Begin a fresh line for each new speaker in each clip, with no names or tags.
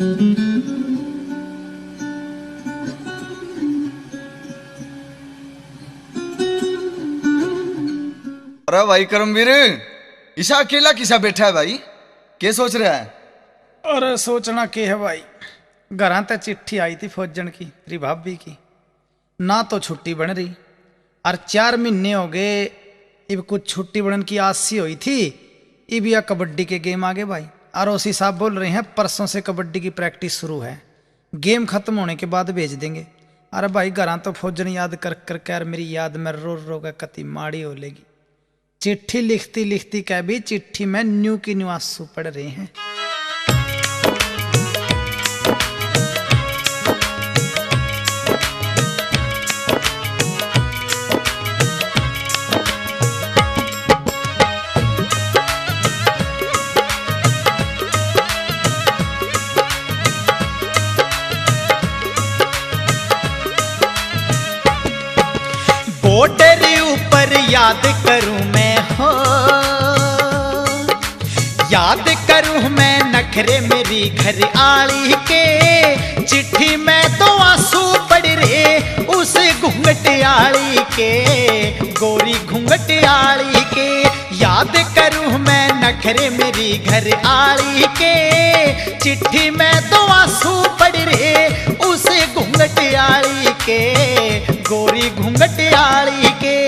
अरे भाई करमवीर, ईसा अकेला किसा बैठा है भाई? क्या सोच रहा है?
अरे सोचना के है भाई, घर तक चिट्ठी आई थी फौजन की, तेरी भाभी की, ना तो छुट्टी बन रही और 4 महीने हो गए। इब कुछ छुट्टी बनने की आस सी हुई थी। इब या कबड्डी के गेम आ गए भाई, और ओसी साहब बोल रहे हैं परसों से कबड्डी की प्रैक्टिस शुरू है, गेम खत्म होने के बाद भेज देंगे। अरे भाई घर तो फौजन याद कर कर कर मेरी याद में रो रो का कति माड़ी हो लेगी। चिट्ठी लिखती लिखती कह भी चिट्ठी में न्यू की न्यू आंसू पड़ रहे हैं।
बॉर्डर ऊपर याद करूं मैं, हो याद करूं मैं नखरे मेरी घर आली के। चिट्ठी में तो आंसू पड़ रहे उस घूंघट आली के, गोरी घूंघट आली के। याद करूं मैं नखरे मेरी घर आली के, चिट्ठी में तो आंसू पड़ रहे उस घूंघट आली के, गोरी घूंघट आली के।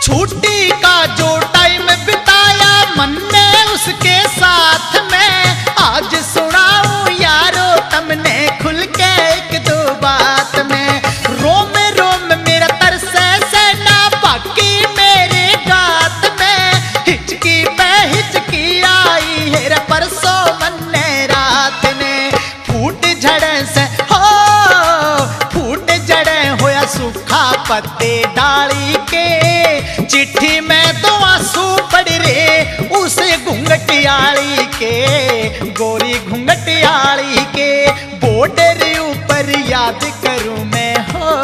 छुट्टी का जो टाइम बिताया मन ने उसके साथ में, आज सुनाऊं यारो तुमने खुल के एक दो बात में। रोम रोम मेरा तरसे से ना बाकी मेरे गात में, हिचकी पे हिचकी आई है रे परसों मन ने रात ने। फूट झड़े से हो फूट जड़े होया सूखा पत्ते डाली के, चिट्ठी में तो आंसू पड़ रहे उस घूंघट आली के, गोरी घूंघट आली के। बॉर्डर ऊपर याद करूं मैं, हो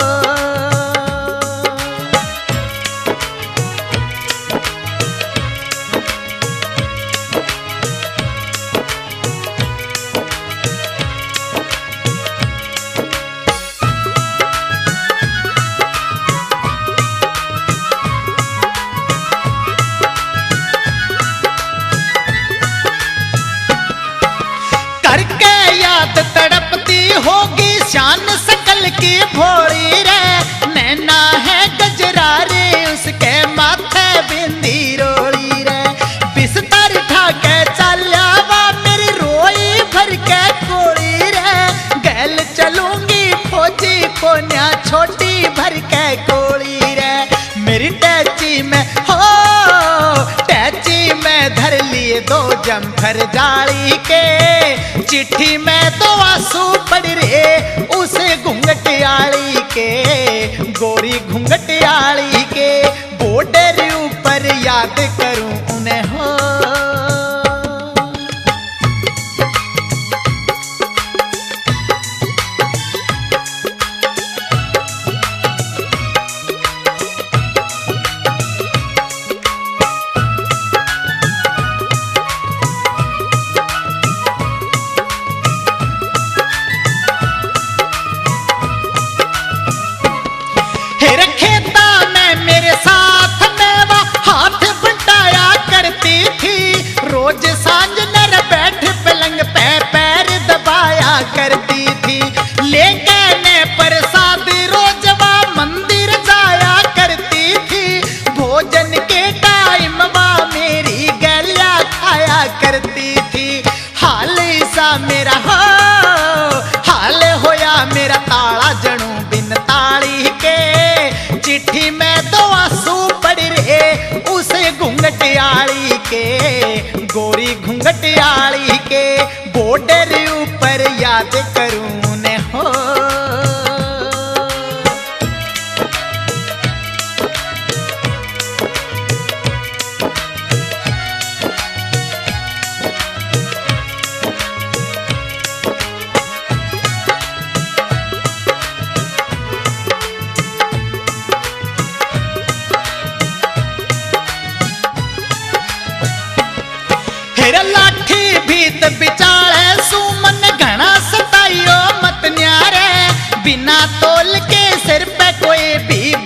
करके याद तड़पती होगी शान सकल की भोली रे। नैना है गजरा रे उसके माथे बिंदी रोली रे। बिस्तर ठाके चलिया वा मेरी रोई भर के कोड़ी रे। गैल चलूंगी फौजी को न्या छोटी भर के कोड़ी रे। मेरी टैची में हो टैची में धर लिए 2 जम्फर जाली के, चिट्ठी में तो आंसू पड़ रहे उस घूंघट आली के, गोरी घूंघट आली के। बॉर्डर ऊपर याद करूं उन्हें, हो खेता में मेरे साथ में वो हाथ बंटाया करती थी। रोज सांझ नर बैठ पलंग पे पैर दबाया करती थी। लेके ने प्रसाद रोज वा मंदिर जाया करती थी। भोजन के टाइम वा मेरी गलिया खाया करती थी। हाल सा मेरा हो हाल होया मेरा ताला जणू बिन ताली के, चिट्ठी में तो आंसू पड़ रहे उस घूंघट आली के, गोरी घूंघट आली के। बॉर्डर ऊपर याद करूं ने, हो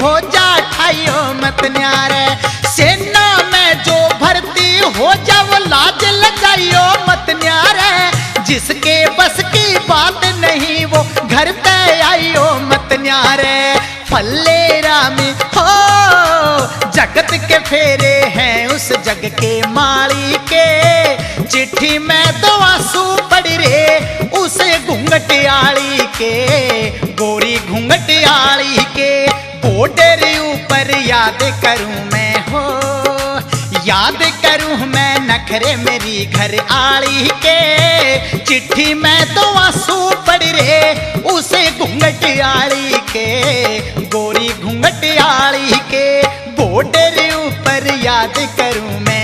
हो जा ठाइयो मत न्यारे। सेना में जो भर्ती हो जा वो लाज लगाइयो मत न्यारे। जिसके बस की बात नहीं वो घर पे आइयो मत न्यारे। फल्लेरा में हो जगत के फेरे हैं उस जग के माली के। चिट्ठी में तो आंसू पड़ रे उसे घूंघट आली के, गोरी घूंघट आली के। बॉर्डर ऊपर याद करूं मैं हो, याद करूं मैं नखरे मेरी घर आली के। चिट्ठी में तो आंसू पड़ रे उसे घूंघट आली के, गोरी घूंघट आली के। बॉर्डर ऊपर याद करूं मैं